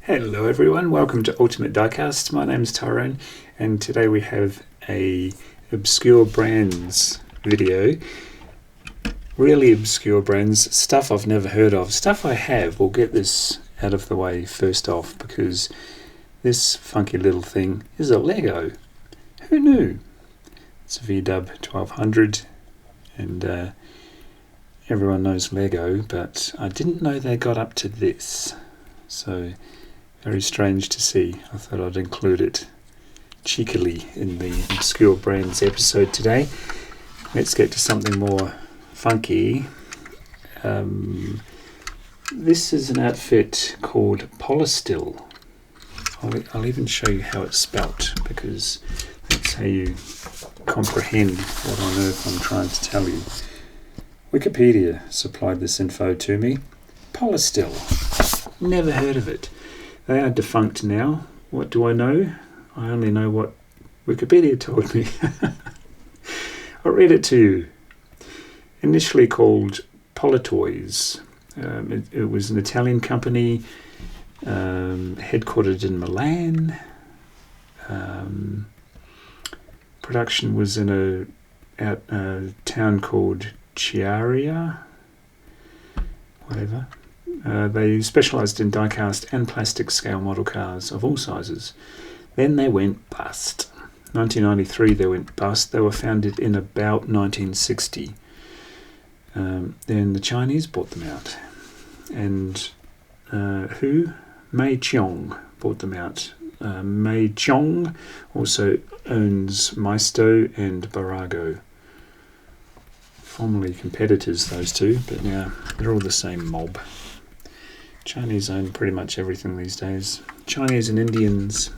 Hello everyone, welcome to Ultimate Diecast. My name is Tyrone and today we have a obscure brands video. Really obscure brands, stuff I've never heard of. Stuff I have. We'll get this out of the way first off because this funky little thing is a Lego. Who knew? It's a VDub 1200 and everyone knows Lego, but I didn't know they got up to this. So very strange to see. I thought I'd include it cheekily in the obscure brands episode today. Let's get to something more funky. This is an outfit called Polystill. I'll even show you how it's spelt because that's how you comprehend what on earth I'm trying to tell you. Wikipedia supplied this info to me. Polystill. Never heard of it. They are defunct now. What do I know? I only know what Wikipedia told me. I'll read it to you. Initially called Toys. It was an Italian company headquartered in Milan. Production was in a town called Chiaria, whatever. They specialised in die-cast and plastic scale model cars of all sizes. Then they went bust. 1993 they went bust. They were founded in about 1960. Then the Chinese bought them out. And who? Mei Chiong bought them out. Mei Chiong also owns Maisto and Barago. Formerly competitors, those two, but now they're all the same mob. Chinese own pretty much everything these days. Chinese and Indians,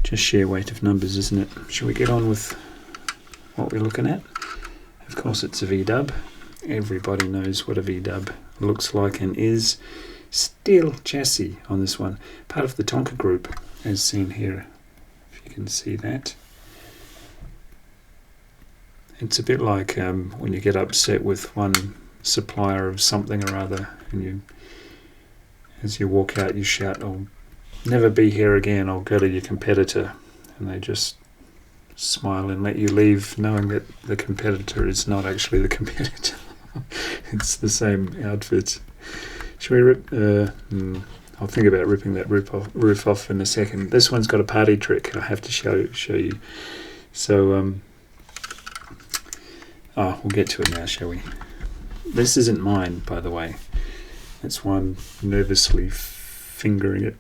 just sheer weight of numbers, isn't it? Shall we get on with what we're looking at? Of course it's a VDub. Everybody knows what a VDub looks like and is. Steel chassis on this one. Part of the Tonka group, as seen here, if you can see that. It's a bit like when you get upset with one supplier of something or other and as you walk out you shout, "I'll never be here again, I'll go to your competitor," and they just smile and let you leave knowing that the competitor is not actually the competitor. It's the same outfit. Shall we rip? I'll think about ripping that roof off in a second. This one's got a party trick I have to show you. So we'll get to it now, shall we? This isn't mine, by the way. That's why I'm nervously fingering it.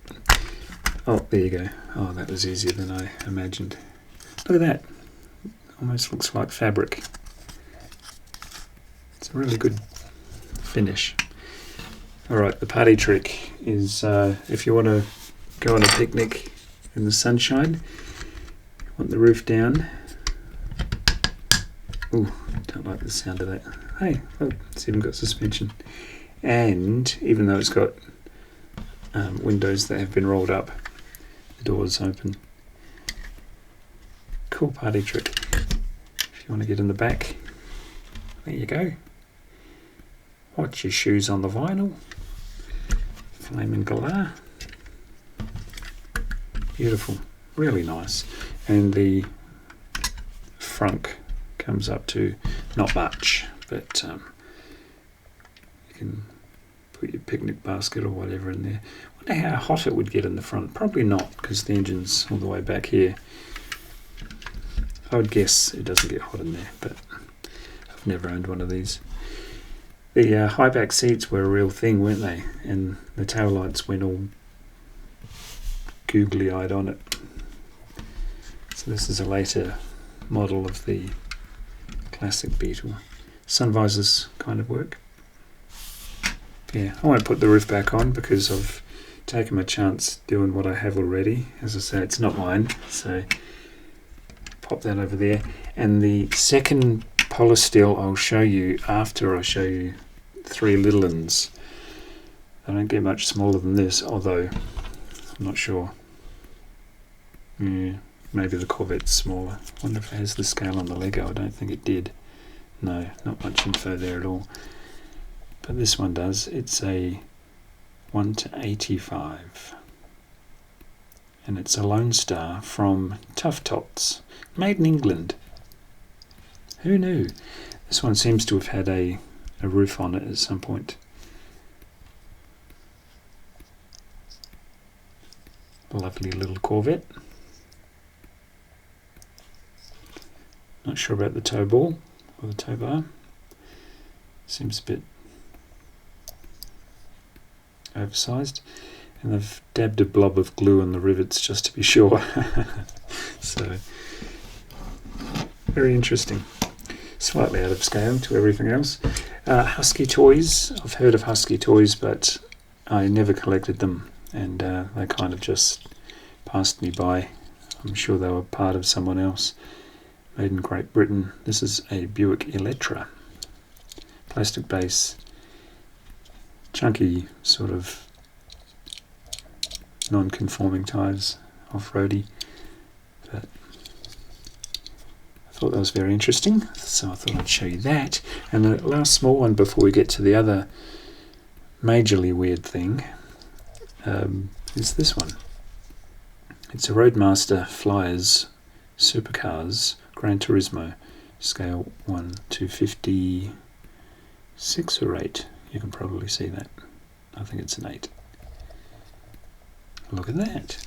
Oh, there you go. Oh, that was easier than I imagined. Look at that. Almost looks like fabric. It's a really good finish. Alright, the party trick is if you want to go on a picnic in the sunshine, you want the roof down. Ooh, don't like the sound of that. Hey, look, it's even got suspension. And even though it's got windows that have been rolled up, the door's open. Cool party trick. If you want to get in the back, there you go. Watch your shoes on the vinyl. Flaming galah. Beautiful, really nice. And the frunk comes up to not much, but you can put your picnic basket or whatever in there. I wonder how hot it would get in the front. Probably not, because the engine's all the way back here. I would guess it doesn't get hot in there, but I've never owned one of these. The high back seats were a real thing, weren't they? And the tail lights went all googly eyed on it. So this is a later model of the classic Beetle. Sun visors kind of work. Yeah, I won't put the roof back on because I've taken my chance doing what I have already. As I say, it's not mine, so pop that over there. And the second Polystill I'll show you after I show you three little ones. They don't get much smaller than this, although I'm not sure. Yeah, maybe the Corvette's smaller. I wonder if it has the scale on the Lego. I don't think it did. No, not much info there at all. But this one does. It's a 1 to 85. And it's a Lone Star from Tough Tots, made in England. Who knew? This one seems to have had a roof on it at some point. Lovely little Corvette. Not sure about the tow ball or the tow bar. Seems a bit oversized. And they've dabbed a blob of glue on the rivets just to be sure. So, very interesting. Slightly out of scale to everything else. Husky Toys. I've heard of Husky Toys, but I never collected them, and they kind of just passed me by. I'm sure they were part of someone else. Made in Great Britain. This is a Buick Electra. Plastic base. Chunky sort of non-conforming tyres, off-roady. But I thought that was very interesting, so I thought I'd show you that. And the last small one before we get to the other majorly weird thing is this one. It's a Roadmaster Flyers Supercars Gran Turismo, scale 1 to 56 or 8. You can probably see that. I think it's an 8. Look at that.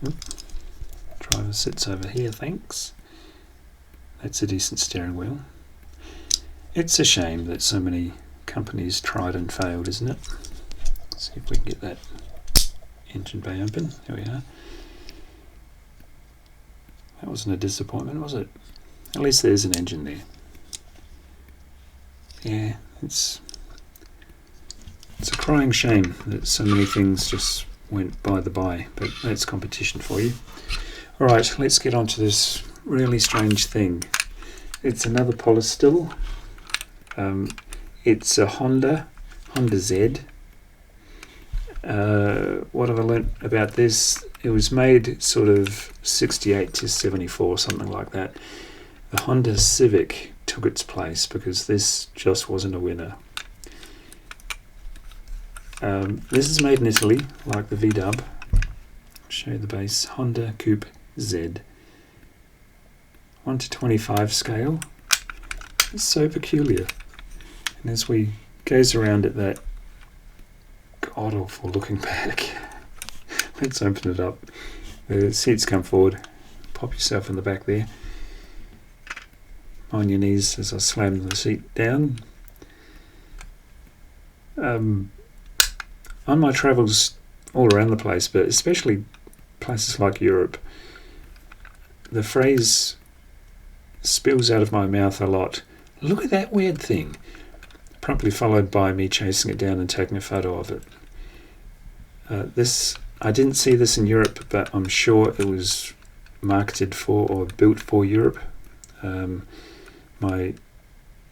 Oop. Driver sits over here, thanks. That's a decent steering wheel. It's a shame that so many companies tried and failed, isn't it? Let's see if we can get that engine bay open. There we are. That wasn't a disappointment, was it? At least there's an engine there. Yeah, it's a crying shame that so many things just went by the by, but that's competition for you. Alright, let's get on to this really strange thing. It's another Polystill. It's a Honda Z. What have I learnt about this? It was made sort of 68 to 74, something like that. The Honda Civic took its place because this just wasn't a winner. This is made in Italy, like the VDub. I'll show you the base. Honda Coupe Z. 1 to 25 scale. It's so peculiar. And as we gaze around at that god-awful looking bag, let's open it up. The seats come forward. Pop yourself in the back there. On your knees as I slam the seat down. On my travels all around the place, but especially places like Europe, the phrase spills out of my mouth a lot. Look at that weird thing. Promptly followed by me chasing it down and taking a photo of it. I didn't see this in Europe, but I'm sure it was marketed for or built for Europe. My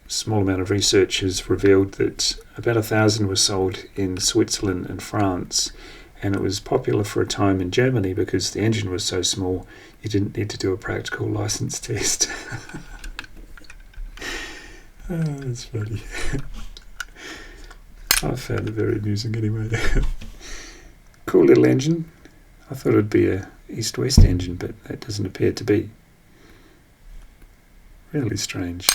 small amount of research has revealed that about 1,000 were sold in Switzerland and France, and it was popular for a time in Germany because the engine was so small you didn't need to do a practical license test. Oh, that's funny. I found it very amusing anyway. Cool little engine. I thought it would be a east-west engine, but that doesn't appear to be. Really strange.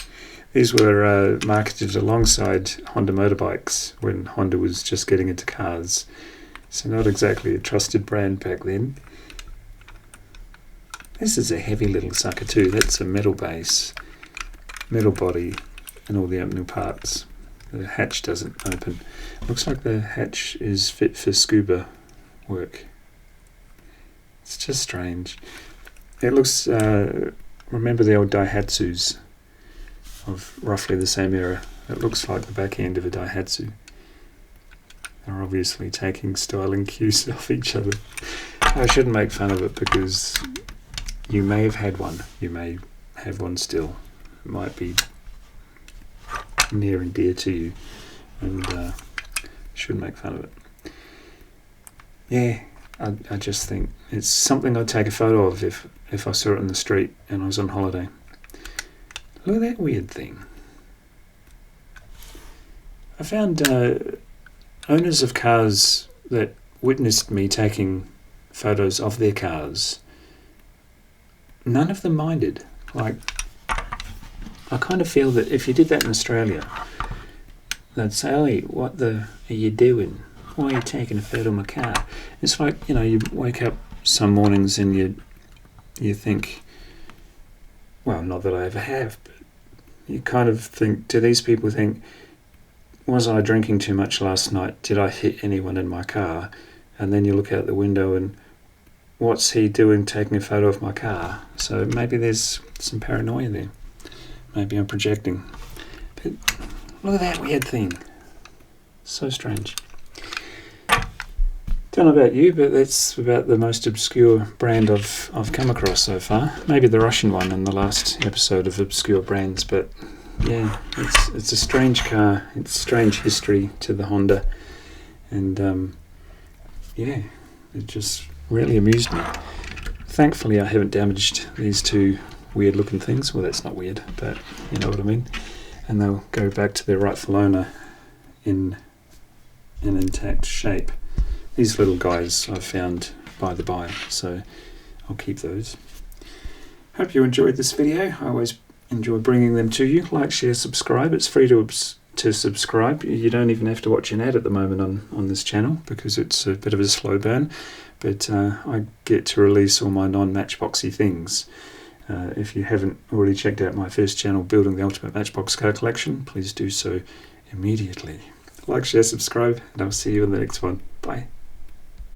These were marketed alongside Honda motorbikes when Honda was just getting into cars. So not exactly a trusted brand back then. This is a heavy little sucker too. That's a metal base, metal body, and all the opening parts. The hatch doesn't open. Looks like the hatch is fit for scuba work. It's just strange. It looks, remember the old Daihatsus of roughly the same era? It looks like the back end of a Daihatsu. They're obviously taking styling cues off each other. I shouldn't make fun of it because you may have had one. You may have one still. It might be near and dear to you, and shouldn't make fun of it. Yeah, I just think it's something I'd take a photo of if I saw it in the street and I was on holiday. Look at that weird thing. I found owners of cars that witnessed me taking photos of their cars, none of them minded. Like, I kind of feel that if you did that in Australia, they'd say, "Oi, what the are you doing? Why are you taking a photo of my car?" It's like, you wake up some mornings and you think, well, not that I ever have, but you kind of think, do these people think, was I drinking too much last night? Did I hit anyone in my car? And then you look out the window and what's he doing taking a photo of my car? So maybe there's some paranoia there. Maybe I'm projecting. But look at that weird thing. So strange. Don't know about you, but that's about the most obscure brand I've come across so far. Maybe the Russian one in the last episode of Obscure Brands, but yeah, it's a strange car. It's strange history to the Honda, and yeah, it just really amused me. Thankfully, I haven't damaged these two weird-looking things. Well, that's not weird, but you know what I mean. And they'll go back to their rightful owner in an intact shape. These little guys I've found by the by, so I'll keep those. Hope you enjoyed this video. I always enjoy bringing them to you. Like, share, subscribe. It's free to subscribe. You don't even have to watch an ad at the moment on this channel because it's a bit of a slow burn, but I get to release all my non-Matchboxy things. If you haven't already checked out my first channel, Building the Ultimate Matchbox Car Collection, please do so immediately. Like, share, subscribe, and I'll see you in the next one. Bye.